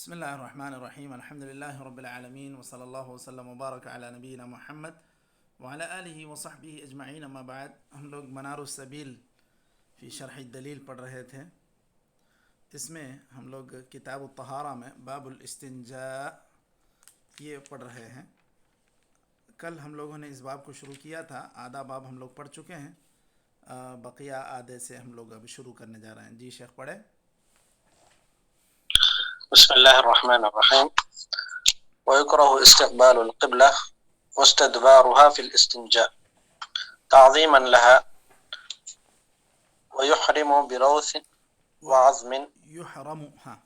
بسم الله الرحمن الرحيم الحمد لله رب العالمين وصلى الله وسلم وبارك على نبينا محمد وعلى آله وصحبه اجمعین اما بعد. ہم لوگ منار السبیل فی شرح الدلیل پڑھ رہے تھے. اس میں ہم لوگ کتاب الطہارہ میں باب الاستنجاء یہ پڑھ رہے ہیں. کل ہم لوگوں نے اس باب کو شروع کیا تھا. آدھا باب ہم لوگ پڑھ چکے ہیں. بقیہ آدھے سے ہم لوگ اب شروع کرنے جا رہے ہیں. جی شیخ پڑھے. بسم الله الرحمن الرحيم. ويكره استقبال القبلة واستدبارها في الاستنجاء تعظيما لها ويحرم بروث وعظم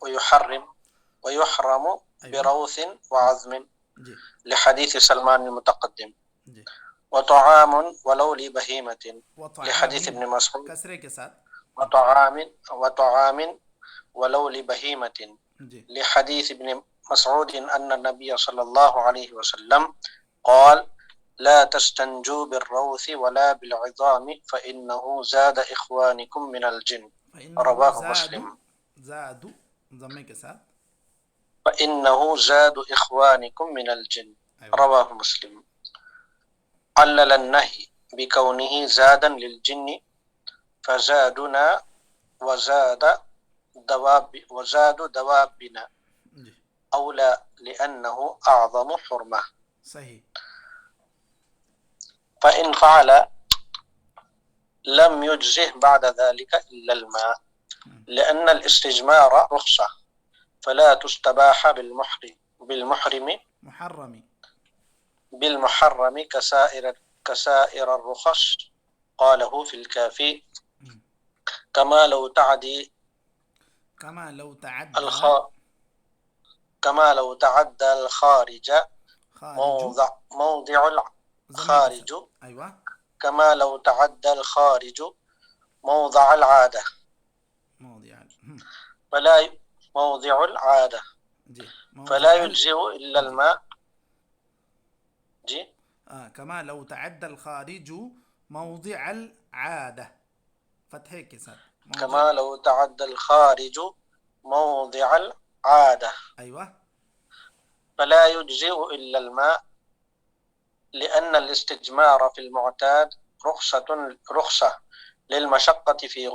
ويحرم بروث وعظم لحديث سلمان المتقدم. وطعام ولو لبهيمة لحديث ابن مسعود کسرے کے ساتھ وطعام ولو لبهيمة لحديث ابن مسعود أن النبي صلى الله عليه وسلم قال لا تستنجوا بالروث ولا بالعظام فإنه زاد إخوانكم من الجن. رواه مسلم. زاد ضمے کے ساتھ فإنه زاد إخوانكم من الجن. رواه مسلم. علل النهي بكونه زادا للجن فزادنا وزاد دوابنا أولى لأنه أعظم حرمة. صحیح. فإن فعل لم يجزه بعد ذلك إلا الماء لأن الاستجمار رخصة فلا تستباح بالمحرم كسائر الرخص. قاله في الكافي كما لو تعدى الخارج موضع الخارج كما لو تعدى الخارج موضع العادة فلا يجزئ إلا الماء. جی كما لو تعدى الخارج موضع العادة فتح کے ساتھ كما لو تعدى الخارج موضع العادة فلا يجزئ إلا الماء لأن الاستجمار في المعتاد رخصة للمشقة في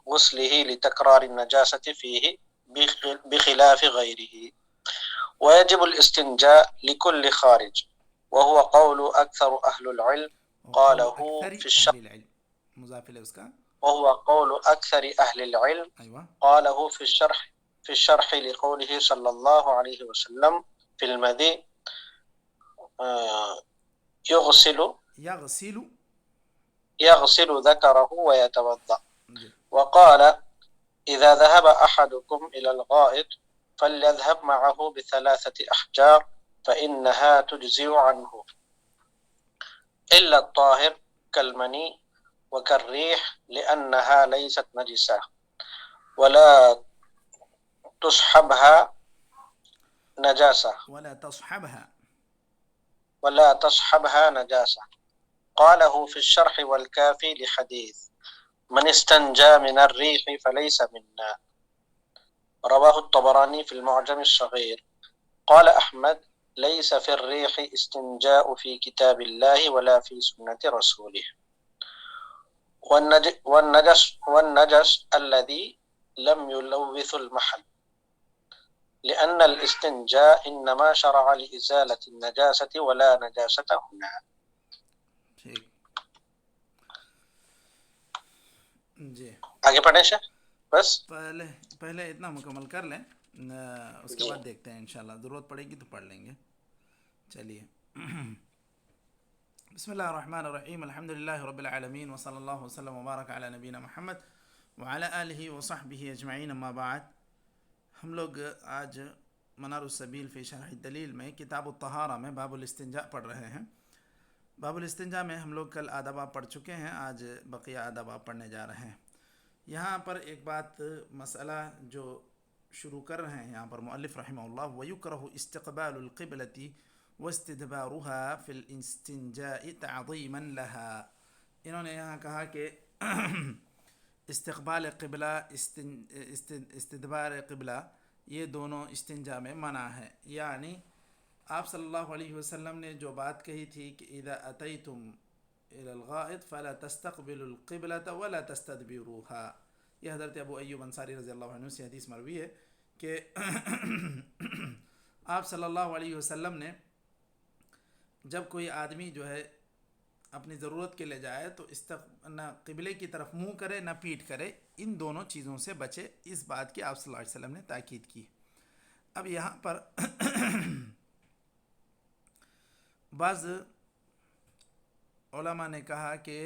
غسله لتكرار النجاسة فيه بخلاف غيره. ويجب الاستنجاء لكل خارج وهو قول أكثر أهل العلم. قاله في الشرح وهو قول أكثر أهل العلم. قاله في الشرح لقوله صلى الله عليه وسلم في المذي يغسل ذكره ويتوضأ. وقال إذا ذهب أحدكم إلى الغائط فليذهب معه ب3 أحجار فإنها تجزئ عنه إلا الطاهر كالمني وكالريح لأنها ليست نجسة ولا تصحبها نجاسة. قاله في الشرح والكافي لحديث من استنجى من الريح فليس منا. رواه الطبراني في المعجم الصغير. قال أحمد ليس في الريح استنجاء في كتاب الله ولا في سنة رسوله. والنجس الذي لم يلوث المحل لأن الاستنجاء إنما شرع لإزالة النجاسة ولا نجاسة هنا. جی آگے پڑھیں شیخ. بس پہلے اتنا مکمل کر لیں, اس کے بعد دیکھتے ہیں انشاءاللہ. ضرورت پڑے گی تو پڑھ لیں گے. چلیے. بسم اللہ الرحمن الرحیم الحمد للہ رب العالمین وصلی اللہ وسلم وبارک علی نبینا محمد وعلی آلہ وصحبہ اجمعین اما بعد. ہم لوگ آج منار السبیل فی شرح الدلیل میں کتاب الطہارہ میں باب الاستنجاء پڑھ رہے ہیں. باب الاستنجاء میں ہم لوگ کل آدھا باب پڑھ چکے ہیں. آج بقیہ آدھا باب پڑھنے جا رہے ہیں. یہاں پر ایک بات مسئلہ جو شروع کر رہے ہیں یہاں پر مؤلف رحمہ اللہ. وَيُكْرَهُ اسْتِقْبَالُ الْقِبْلَةِ وَاسْتِدْبَارُهَا فِي الْإِسْتِنْجَاءِ تَعْظِيمًا لَهَا. انہوں نے یہاں کہا کہ استقبال قبلہ استدبار قبلہ یہ دونوں استنجا میں منع ہے. یعنی آپ صلی اللہ علیہ وسلم نے جو بات کہی تھی کہ اذا اتیتم الى الغائط فلا تستقبلوا القبلة ولا تستدبروها، یہ حضرت ابو ایوب انصاری رضی اللہ عنہ سے حدیث مروی ہے کہ آپ صلی اللہ علیہ وسلم نے جب کوئی آدمی جو ہے اپنی ضرورت کے لے جائے تو نہ قبلے کی طرف منہ کرے نہ پیٹ کرے، ان دونوں چیزوں سے بچے. اس بات کی آپ صلی اللہ علیہ وسلم نے تاکید کی. اب یہاں پر بعض علماء نے کہا کہ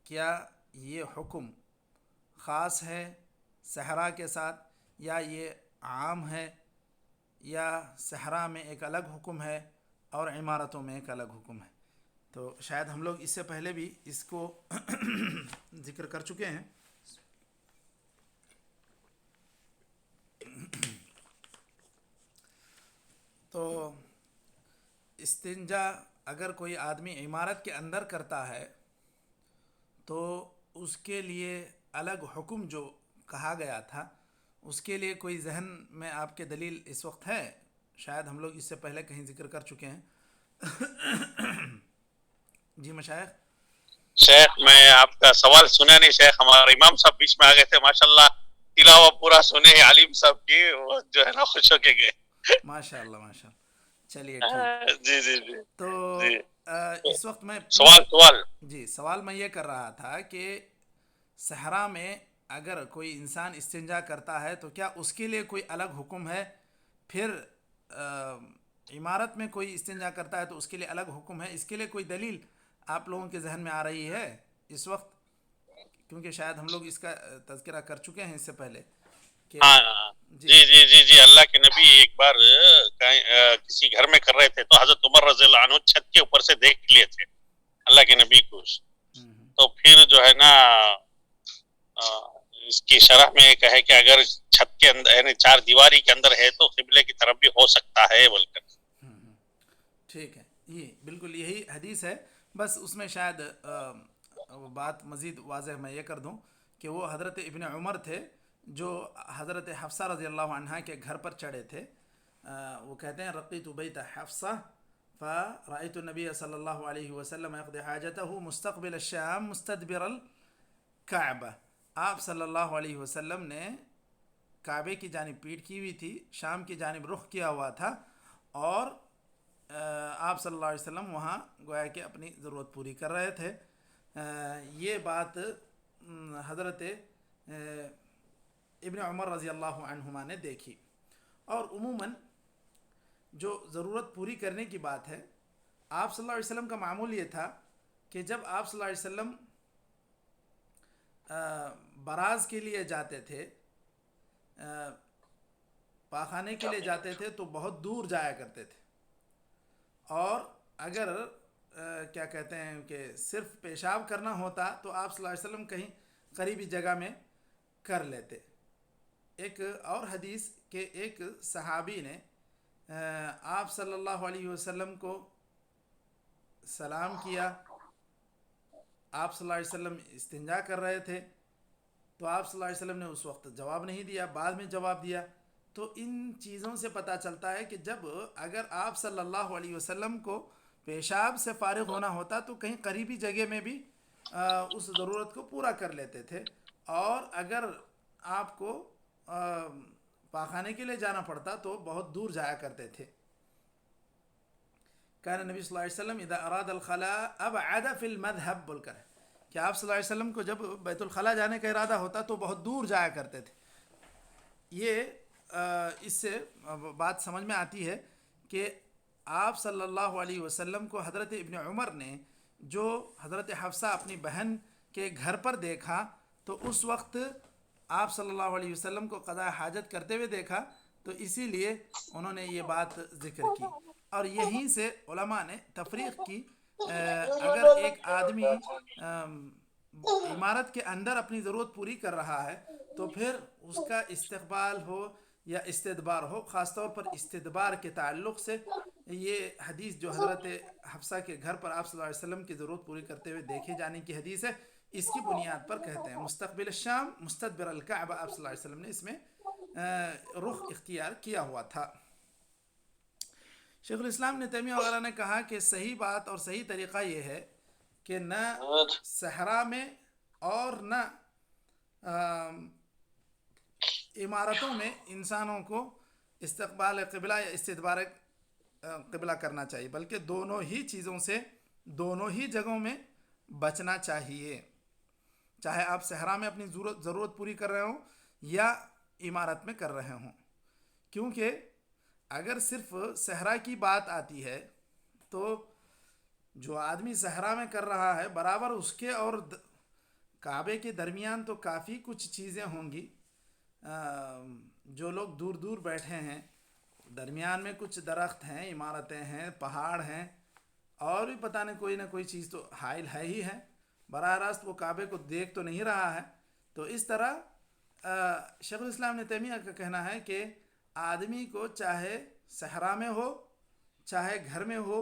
کیا یہ حکم خاص ہے صحرا کے ساتھ یا یہ عام ہے، یا صحرا میں ایک الگ حکم ہے اور عمارتوں میں ایک الگ حکم ہے. تو شاید ہم لوگ اس سے پہلے بھی اس کو ذکر کر چکے ہیں. تو استنجا اگر کوئی آدمی عمارت کے اندر کرتا ہے تو اس کے لیے الگ حکم جو کہا گیا تھا اس کے لیے کوئی ذہن میں آپ کے دلیل اس وقت ہے؟ شاید ہم لوگ اس سے پہلے کہیں ذکر کر چکے ہیں. جی مشائخ. شیخ میں آپ کا سوال سنا نہیں شیخ، ہمارے امام صاحب بیچ میں آ گئے تھے، ماشاءاللہ تلاوت پورا سنے علیم صاحب کی، وہ جو ہے نا خوش ہو کے گئے. ماشاء اللہ ماشاء اللہ. چلیے ٹھیک. جی جی جی تو جی. اس وقت میں سوال جی سوال میں یہ کر رہا تھا کہ صحرا میں اگر کوئی انسان استنجا کرتا ہے تو کیا اس کے لیے کوئی الگ حکم ہے؟ پھر عمارت میں کوئی استنجا کرتا ہے تو اس کے لیے الگ حکم ہے. اس کے لیے کوئی دلیل آپ لوگوں کے ذہن میں آ رہی ہے اس وقت؟ کیونکہ شاید ہم لوگ اس کا تذکرہ کر چکے ہیں اس سے پہلے کہ جی جی جی جی اللہ کے نبی ایک بار کسی گھر میں کر رہے تھے تو حضرت عمر رضی اللہ عنہ چھت کے اوپر سے دیکھ لیے تھے اللہ کے نبی کو. تو پھر جو ہے نا اس کی شرح میں ایک ہے کہ اگر چھت کے اندر یعنی چار دیواری کے اندر ہے تو قبلے کی طرف بھی ہو سکتا ہے بول کر. ٹھیک ہے. یہ بالکل یہی حدیث ہے، بس اس میں شاید بات مزید واضح میں یہ کر دوں کہ وہ حضرت ابن عمر تھے جو حضرت حفصہ رضی اللہ عنہا کے گھر پر چڑھے تھے. وہ کہتے ہیں رقیت بیت حفصہ فرأیت النبی صلی اللہ علیہ وسلم یقضی حاجتہ مستقبل الشام مستدبر الکعبہ. آپ صلی اللہ علیہ وسلم نے کعبے کی جانب پیٹھ کی ہوئی تھی، شام کی جانب رخ کیا ہوا تھا، اور آپ صلی اللہ علیہ وسلم وہاں گویا کہ اپنی ضرورت پوری کر رہے تھے. یہ بات حضرت ابن عمر رضی اللہ عنہما نے دیکھی. اور عموماً جو ضرورت پوری کرنے کی بات ہے، آپ صلی اللہ علیہ وسلم کا معمول یہ تھا کہ جب آپ صلی اللہ علیہ وسلم براز کے لیے جاتے تھے، پاخانے کے لیے جاتے تھے تو بہت دور جایا کرتے تھے، اور اگر کیا کہتے ہیں کہ صرف پیشاب کرنا ہوتا تو آپ صلی اللہ علیہ وسلم کہیں قریبی جگہ میں کر لیتے. ایک اور حدیث کہ ایک صحابی نے آپ صلی اللہ علیہ وسلم کو سلام کیا، آپ صلی اللہ علیہ وسلم استنجا کر رہے تھے تو آپ صلی اللہ علیہ وسلم نے اس وقت جواب نہیں دیا، بعد میں جواب دیا. تو ان چیزوں سے پتہ چلتا ہے کہ جب اگر آپ صلی اللہ علیہ وسلم کو پیشاب سے فارغ ہونا ہوتا تو کہیں قریبی جگہ میں بھی اس ضرورت کو پورا کر لیتے تھے، اور اگر آپ کو پاخانے کے لیے جانا پڑتا تو بہت دور جایا کرتے تھے. کان نبی صلی اللہ علیہ وسلم اذا اراد الخلاء ابعد فی المذهب بول کر کہ آپ صلی اللہ علیہ وسلم کو جب بیت الخلاء جانے کا ارادہ ہوتا تو بہت دور جایا کرتے تھے. یہ اس سے بات سمجھ میں آتی ہے کہ آپ صلی اللہ علیہ وسلم کو حضرت ابن عمر نے جو حضرت حفصہ اپنی بہن کے گھر پر دیکھا تو اس وقت آپ صلی اللہ علیہ وسلم کو قضاء حاجت کرتے ہوئے دیکھا، تو اسی لیے انہوں نے یہ بات ذکر کی. اور یہیں سے علماء نے تفریق کی، اگر ایک آدمی عمارت کے اندر اپنی ضرورت پوری کر رہا ہے تو پھر اس کا استقبال ہو یا استدبار ہو، خاص طور پر استدبار کے تعلق سے یہ حدیث جو حضرت حفصہ کے گھر پر آپ صلی اللہ علیہ وسلم کی ضرورت پوری کرتے ہوئے دیکھے جانے کی حدیث ہے، اس کی بنیاد پر کہتے ہیں مستقبل الشام مستدبر الکعبہ. آپ صلی اللہ علیہ وسلم نے اس میں رخ اختیار کیا ہوا تھا۔ شیخ الاسلام ابن تیمیہ وغیرہ نے کہا کہ صحیح بات اور صحیح طریقہ یہ ہے کہ نہ صحرا میں اور نہ عمارتوں میں انسانوں کو استقبال قبلہ یا استدبار قبلہ کرنا چاہیے، بلکہ دونوں ہی چیزوں سے دونوں ہی جگہوں میں بچنا چاہیے، چاہے آپ صحرا میں اپنی ضرورت پوری کر رہے ہوں یا عمارت میں کر رہے ہوں، کیونکہ اگر صرف صحرا کی بات آتی ہے تو جو آدمی صحرا میں کر رہا ہے برابر اس کے اور کعبے کے درمیان تو کافی کچھ چیزیں ہوں گی، جو لوگ دور دور بیٹھے ہیں درمیان میں کچھ درخت ہیں، عمارتیں ہیں، پہاڑ ہیں، اور بھی پتہ نہیں کوئی نہ کوئی چیز تو حائل ہے ہی ہے، براہ راست وہ کعبے کو دیکھ تو نہیں رہا ہے۔ تو اس طرح شیخ الاسلام ابن تیمیہ کا کہنا ہے کہ آدمی کو چاہے صحرا میں ہو چاہے گھر میں ہو،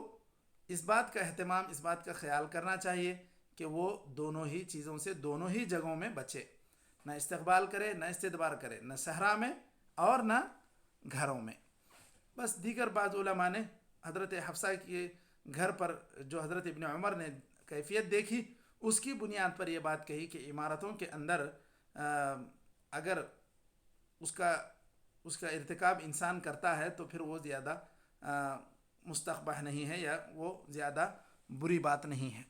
اس بات کا اہتمام، اس بات کا خیال کرنا چاہیے کہ وہ دونوں ہی چیزوں سے دونوں ہی جگہوں میں بچے، نہ استقبال کرے نہ استدبار کرے، نہ صحرا میں اور نہ گھروں میں۔ بس دیگر بعض علماء نے حضرت حفصہ کے گھر پر جو حضرت ابن عمر نے کیفیت دیکھی اس کی بنیاد پر یہ بات کہی کہ عمارتوں کے اندر اگر اس کا ارتکاب انسان کرتا ہے تو پھر وہ زیادہ مستقبح نہیں ہے یا وہ زیادہ بری بات نہیں ہے۔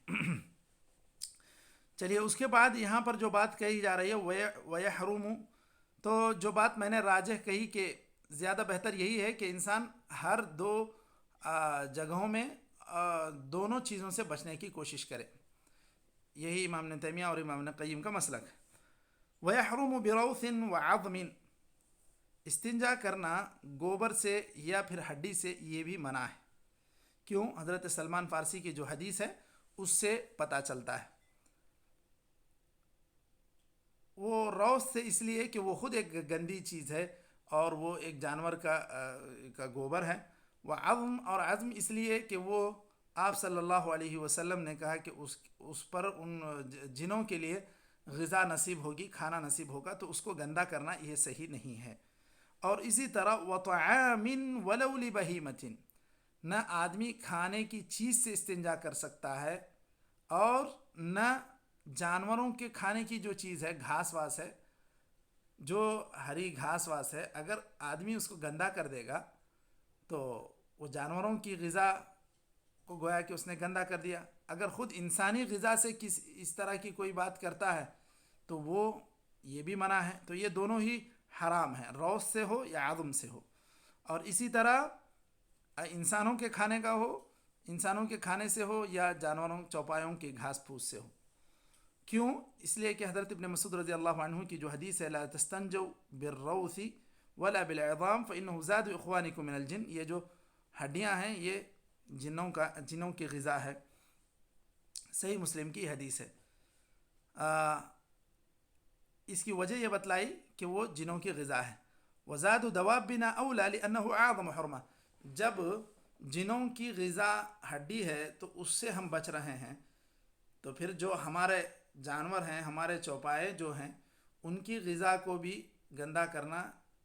چلیے اس کے بعد یہاں پر جو بات کہی جا رہی ہے وَيَحْرُمُ، تو جو بات میں نے راجح کہی کہ زیادہ بہتر یہی ہے کہ انسان ہر دو جگہوں میں دونوں چیزوں سے بچنے کی کوشش کرے، یہی امام ابن تیمیہ اور امام ابن قیم کا مسلک ہے۔ وَيَحْرُمُ بِرَوْثٍ وَعَظْمٍ، استنجا کرنا گوبر سے یا پھر ہڈی سے یہ بھی منع ہے، کیوں؟ حضرت سلمان فارسی کی جو حدیث ہے اس سے پتہ چلتا ہے۔ وہ روث سے اس لیے کہ وہ خود ایک گندی چیز ہے اور وہ ایک جانور کا گوبر ہے، وعظم، اور عظم اس لیے کہ وہ آپ صلی اللہ علیہ وسلم نے کہا کہ اس پر ان جنوں کے لیے غذا نصیب ہوگی، کھانا نصیب ہوگا، تو اس کو گندا کرنا یہ صحیح نہیں ہے۔ اور اسی طرح وَطَعَامٍ وَلَوْ لِبَهِيمَةٍ، نہ آدمی کھانے کی چیز سے استنجا کر سکتا ہے اور نہ جانوروں کے کھانے کی جو چیز ہے، گھاس واس ہے، جو ہری گھاس واس ہے، اگر آدمی اس کو گندا کر دے گا تو وہ جانوروں کی غذا کو گویا کہ اس نے گندا کر دیا۔ اگر خود انسانی غذا سے اس طرح کی کوئی بات کرتا ہے تو وہ یہ بھی منع ہے۔ تو یہ دونوں ہی حرام ہیں، روث سے ہو یا عظم سے ہو۔ اور اسی طرح انسانوں کے کھانے کا ہو، انسانوں کے کھانے سے ہو یا جانوروں چوپایوں کی گھاس پھوس سے ہو۔ کیوں؟ اس لیے کہ حضرت ابن مسعود رضی اللہ عنہ کی جو حدیث ہے لا تستنجوا بالروث ولا بالعظام فانه زاد اخوانکم من الجن، یہ جو ہڈیاں ہیں یہ جنوں کی غذا ہے، صحیح مسلم کی حدیث ہے۔ اس کی وجہ یہ بتلائی کہ وہ جنوں کی غذا ہے۔ وزاد دوابنا اولا لانه اعظم حرمہ، جب جنوں کی غذا ہڈی ہے تو اس سے ہم بچ رہے ہیں، تو پھر جو ہمارے جانور ہیں، ہمارے چوپائے جو ہیں، ان کی غذا کو بھی گندا کرنا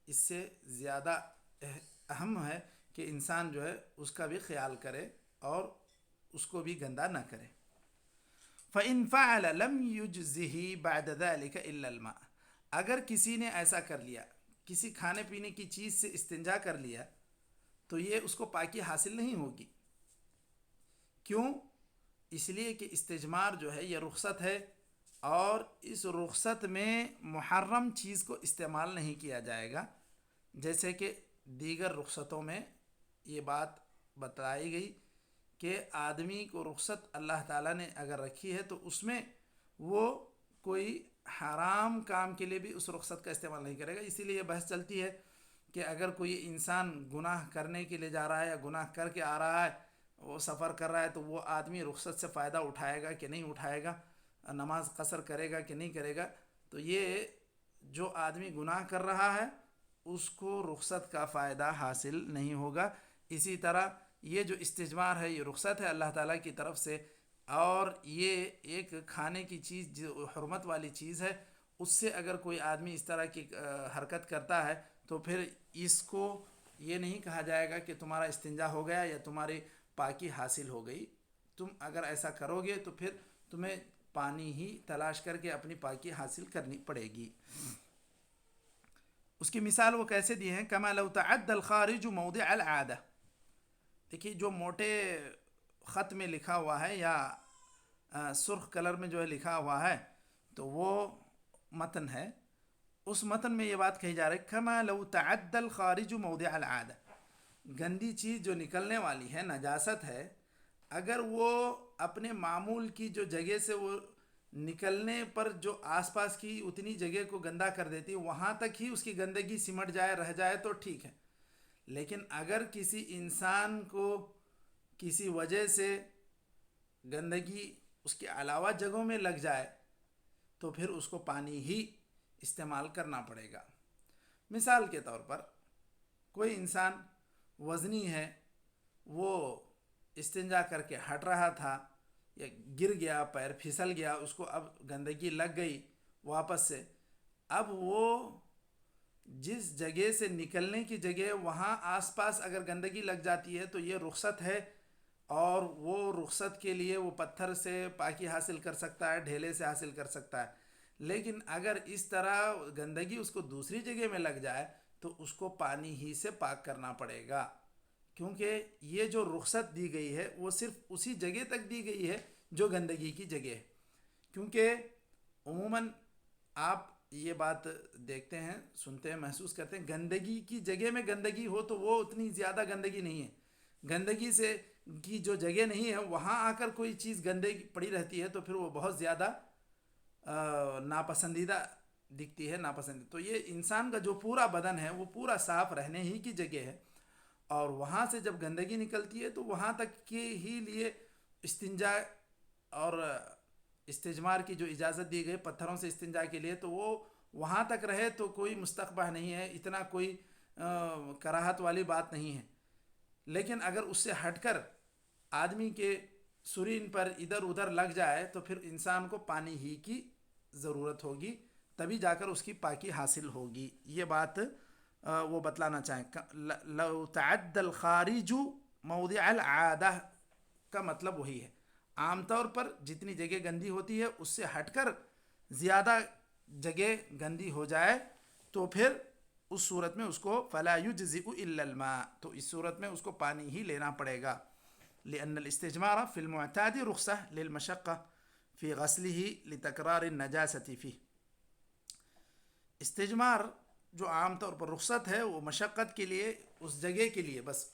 اس سے زیادہ اہم ہے کہ انسان جو ہے اس کا بھی خیال کرے اور اس کو بھی گندا نہ کرے۔ فَإِن فَعَلَ لَمْ يُجْزِهِ بَعْدَ ذَلِكَ إِلَّا الْمَاء، اگر کسی نے ایسا کر لیا، کسی کھانے پینے کی چیز سے استنجا کر لیا تو یہ اس کو پاکی حاصل نہیں ہوگی۔ کیوں؟ اس لیے کہ استجمار جو ہے یہ رخصت ہے اور اس رخصت میں محرم چیز کو استعمال نہیں کیا جائے گا، جیسے کہ دیگر رخصتوں میں یہ بات بتائی گئی کہ آدمی کو رخصت اللہ تعالیٰ نے اگر رکھی ہے تو اس میں وہ کوئی حرام کام کے لیے بھی اس رخصت کا استعمال نہیں کرے گا۔ اسی لیے یہ بحث چلتی ہے کہ اگر کوئی انسان گناہ کرنے کے لیے جا رہا ہے یا گناہ کر کے آ رہا ہے، وہ سفر کر رہا ہے، تو وہ آدمی رخصت سے فائدہ اٹھائے گا کہ نہیں اٹھائے گا، نماز قصر کرے گا کہ نہیں کرے گا۔ تو یہ جو آدمی گناہ کر رہا ہے اس کو رخصت کا فائدہ حاصل نہیں ہوگا۔ اسی طرح یہ جو استجمار ہے یہ رخصت ہے اللہ تعالیٰ کی طرف سے، اور یہ ایک کھانے کی چیز جو حرمت والی چیز ہے، اس سے اگر کوئی آدمی اس طرح کی حرکت کرتا ہے تو پھر اس کو یہ نہیں کہا جائے گا کہ تمہارا استنجا ہو گیا یا تمہاری پاکی حاصل ہو گئی. تم اگر ایسا کرو گے تو پھر تمہیں پانی ہی تلاش کر کے اپنی پاکی حاصل کرنی پڑے گی. اس کی مثال وہ کیسے دی ہیں؟ کما لو تعد الخارج موضع العادہ. دیکھیے جو موٹے خط میں لکھا ہوا ہے یا سرخ کلر میں جو ہے لکھا ہوا ہے تو وہ متن ہے. اس متن میں یہ بات کہی جا رہی ہے کما لو تعد الخارج موضع العادہ. گندی چیز جو نکلنے والی ہے، نجاست ہے، اگر وہ اپنے معمول کی جو جگہ سے وہ نکلنے پر جو آس پاس کی اتنی جگہ کو گندا کر دیتی، وہاں تک ہی اس کی گندگی سمٹ جائے رہ جائے تو ٹھیک ہے. لیکن اگر کسی انسان کو کسی وجہ سے گندگی اس کے علاوہ جگہوں میں لگ جائے تو پھر اس کو پانی ہی استعمال کرنا پڑے گا. مثال کے طور پر کوئی انسان وزنی ہے، وہ استنجا کر کے ہٹ رہا تھا یا گر گیا، پیر پھسل گیا، اس کو اب گندگی لگ گئی واپس سے. اب وہ جس جگہ سے نکلنے کی جگہ وہاں آس پاس اگر گندگی لگ جاتی ہے تو یہ رخصت ہے، اور وہ رخصت کے لیے وہ پتھر سے پاکی حاصل کر سکتا ہے، ڈھیلے سے حاصل کر سکتا ہے. لیکن اگر اس طرح گندگی اس کو دوسری جگہ میں لگ جائے تو اس کو پانی ہی سے پاک کرنا پڑے گا، کیونکہ یہ جو رخصت دی گئی ہے وہ صرف اسی جگہ تک دی گئی ہے جو گندگی کی جگہ ہے. کیونکہ عموماً آپ یہ بات دیکھتے ہیں، سنتے ہیں، محسوس کرتے ہیں، گندگی کی جگہ میں گندگی ہو تو وہ اتنی زیادہ گندگی نہیں ہے. گندگی سے کی جو جگہ نہیں ہے وہاں آ کر کوئی چیز گندگی پڑی رہتی ہے تو پھر وہ بہت زیادہ ناپسندیدہ دکھتی ہے، ناپسندیدہ. تو یہ انسان کا جو پورا بدن ہے وہ پورا صاف رہنے ہی کی جگہ ہے، اور وہاں سے جب گندگی نکلتی ہے تو وہاں تک کے ہی لیے استنجا اور استجمار کی جو اجازت دی گئی پتھروں سے استنجا کے لیے، تو وہ وہاں تک رہے تو کوئی مستقبح نہیں ہے، اتنا کوئی کراہت والی بات نہیں ہے. لیکن اگر اس سے ہٹ کر آدمی کے سرین پر ادھر ادھر لگ جائے تو پھر انسان کو پانی ہی کی ضرورت ہوگی، تبھی جا کر اس کی پاکی حاصل ہوگی. یہ بات وہ بتلانا چاہیں. لو تعد الخارج موضع العادہ کا مطلب وہی ہے. عام طور پر جتنی جگہ گندی ہوتی ہے اس سے ہٹ کر زیادہ جگہ گندی ہو جائے تو پھر اس صورت میں اس کو فلا یجزئ الا الماء، تو اس صورت میں اس کو پانی ہی لینا پڑے گا. لأن الاستجمار في المعتاد رخصة للمشقة في غسله لتكرار النجاسة فيه. استجمار جو عام طور پر رخصت ہے وہ مشقت کے لیے، اس جگہ کے لیے بس،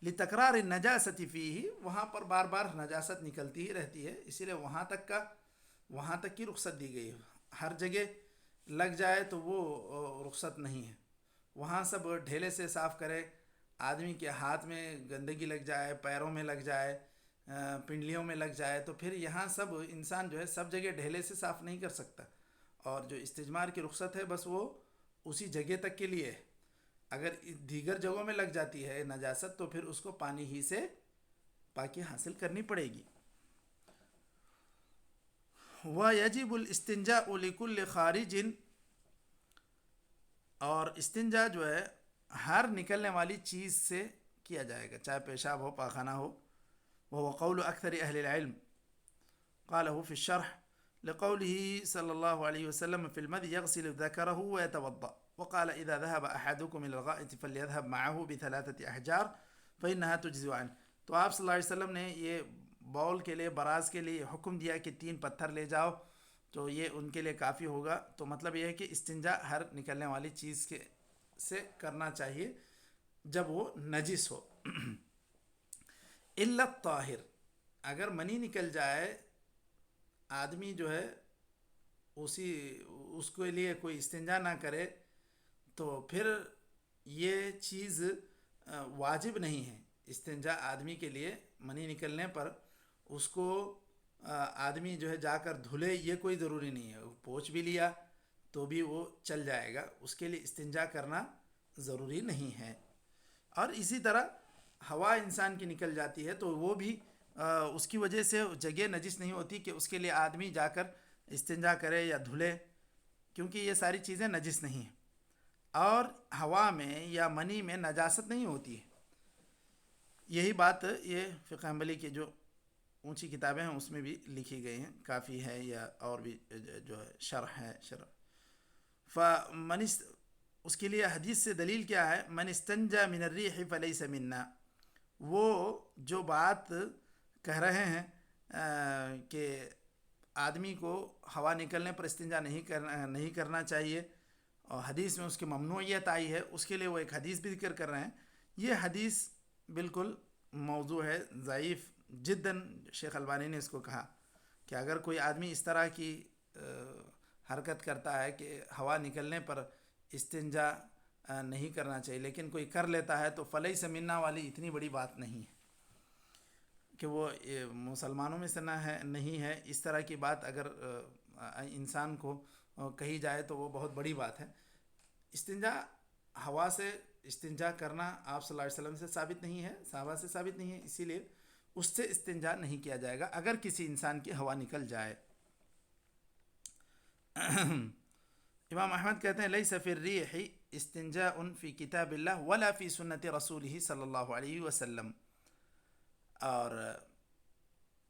لتکرار النجاسة فيه، وہاں پر بار بار نجاست نکلتی ہی رہتی ہے، اسی لیے وہاں تک کی رخصت دی گئی ہے. ہر جگہ لگ جائے تو وہ رخصت نہیں ہے. وہاں سب ڈھیلے سے صاف کرے، آدمی کے ہاتھ میں گندگی لگ جائے، پیروں میں لگ جائے، پنڈلیوں میں لگ جائے تو پھر یہاں سب انسان جو ہے سب جگہ ڈھیلے سے صاف نہیں کر سکتا. اور جو استجمار کی رخصت ہے بس وہ اسی جگہ تک کے لیے ہے. اگر دیگر جگہوں میں لگ جاتی ہے نجاست تو پھر اس کو پانی ہی سے پاکی حاصل کرنی پڑے گی. وَيَجِبُ الْإِسْتِنْجَاءُ لِكُلِّ خَارِجٍ، اور استنجا جو ہے ہر نکلنے والی چیز سے کیا جائے گا، چاہے پیشاب ہو، پاخانہ ہو. وَهُوَ قَوْلُ أَكْثَرِ أَهْلِ الْعِلْمِ قَالَهُ فِي الشَّرْحِ لقوله صلى الله عليه وسلم في المذي يغسل ذكره ويتوضأ، وقال إذا ذهب أحدكم إلى الغائط فليذهب معه ب3 أحجار فإنها تجزئ عنه. تو آپ صلی اللہ علیہ وسلم نے یہ بول کے لیے، براز کے لیے حکم دیا کہ 3 پتھر لے جاؤ تو یہ ان کے لیے کافی ہوگا. تو مطلب یہ ہے کہ استنجا ہر نکلنے والی چیز کے سے کرنا چاہیے جب وہ نجس ہو. الا الطاہر، اگر منی نکل جائے، آدمی جو ہے اس کے لیے کوئی استنجا نہ کرے تو پھر یہ چیز واجب نہیں ہے. استنجا آدمی کے لیے منی نکلنے پر اس کو آدمی جو ہے جا کر دھلے، یہ کوئی ضروری نہیں ہے. پوچھ بھی لیا تو بھی وہ چل جائے گا، اس کے لیے استنجا کرنا ضروری نہیں ہے. اور اسی طرح ہوا انسان کی نکل جاتی ہے تو وہ بھی اس کی وجہ سے جگہ نجس نہیں ہوتی کہ اس کے لیے آدمی جا کر استنجا کرے یا دھلے، کیونکہ یہ ساری چیزیں نجس نہیں ہیں. اور ہوا میں یا منی میں نجاست نہیں ہوتی ہے. یہی بات یہ فقہ حنبلی کی جو اونچی کتابیں ہیں اس میں بھی لکھی گئی ہیں، کافی ہے یا اور بھی جو ہے شرح ہے شرح. اس کے لیے حدیث سے دلیل کیا ہے؟ من استنجا من الریح فلیس منا. وہ جو بات کہہ رہے ہیں کہ آدمی کو ہوا نکلنے پر استنجا نہیں کرنا چاہیے اور حدیث میں اس کی ممنوعیت آئی ہے، اس کے لیے وہ ایک حدیث بھی ذکر کر رہے ہیں. یہ حدیث بالکل موضوع ہے، ضعیف جداً. شیخ البانی نے اس کو کہا کہ اگر کوئی آدمی اس طرح کی حرکت کرتا ہے کہ ہوا نکلنے پر استنجا نہیں کرنا چاہیے لیکن کوئی کر لیتا ہے تو فلیس منا والی اتنی بڑی بات نہیں ہے کہ وہ مسلمانوں میں سے نہیں ہے. اس طرح کی بات اگر انسان کو کہی جائے تو وہ بہت بڑی بات ہے. استنجا ہوا سے استنجا کرنا آپ صلی اللہ علیہ وسلم سے ثابت نہیں ہے، صحابہ سے ثابت نہیں ہے، اسی لیے اس سے استنجا نہیں کیا جائے گا اگر کسی انسان کی ہوا نکل جائے. امام احمد کہتے ہیں لیس فی الریح استنجاء فی کتاب اللہ ولا فی سنت رسولہ صلی اللہ علیہ وسلم. اور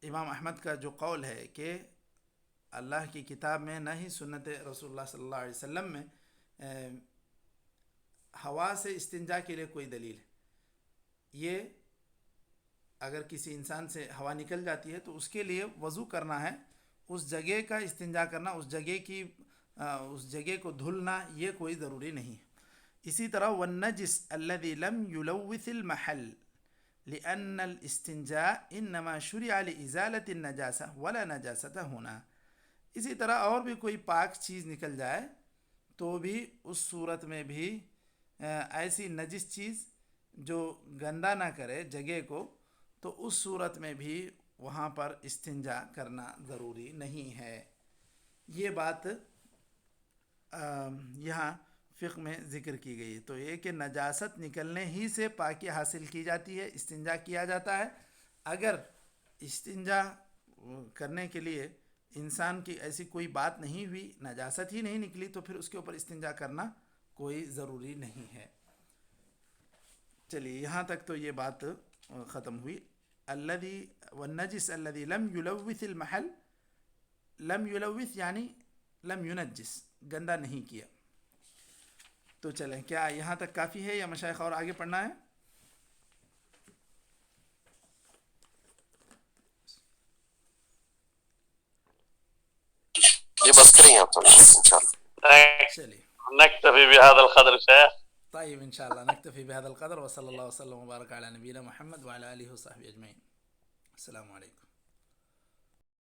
امام احمد کا جو قول ہے کہ اللہ کی کتاب میں نہ ہی سنت رسول اللہ صلی اللہ علیہ وسلم میں ہوا سے استنجا کے لیے کوئی دلیل ہے. یہ اگر کسی انسان سے ہوا نکل جاتی ہے تو اس کے لیے وضو کرنا ہے، اس جگہ کا استنجا کرنا، اس جگہ کو دھلنا، یہ کوئی ضروری نہیں ہے. اسی طرح والنجس الذي لم يلوث المحل لأن الاستنجاء انما شرع لإزالة النجاسة ولا نجاسة هنا. اسی طرح اور بھی کوئی پاک چیز نکل جائے تو بھی اس صورت میں بھی ایسی نجس چیز جو گندا نہ کرے جگہ کو، تو اس صورت میں بھی وہاں پر استنجا کرنا ضروری نہیں ہے. یہ بات یہاں فقہ میں ذکر کی گئی. تو یہ کہ نجاست نکلنے ہی سے پاکی حاصل کی جاتی ہے، استنجا کیا جاتا ہے. اگر استنجا کرنے کے لیے انسان کی ایسی کوئی بات نہیں ہوئی، نجاست ہی نہیں نکلی، تو پھر اس کے اوپر استنجا کرنا کوئی ضروری نہیں ہے. چلیے یہاں تک تو یہ بات ختم ہوئی. الذی والنجس الذی لم یلوث المحل، لم یلوث یعنی لم ینجس، گندا نہیں کیا. تو چلیں کیا یہاں تک کافی ہے یا مشائخ اور آگے پڑھنا ہے؟ یہ بس کریں آپ انشاءاللہ. چلیے نكتفي بهذا القدر شيخ. طيب إن شاء الله نكتفي بهذا القدر، وصلى الله وسلم وبارك على نبينا محمد وعلى آله وصحبه أجمعين. السلام عليكم.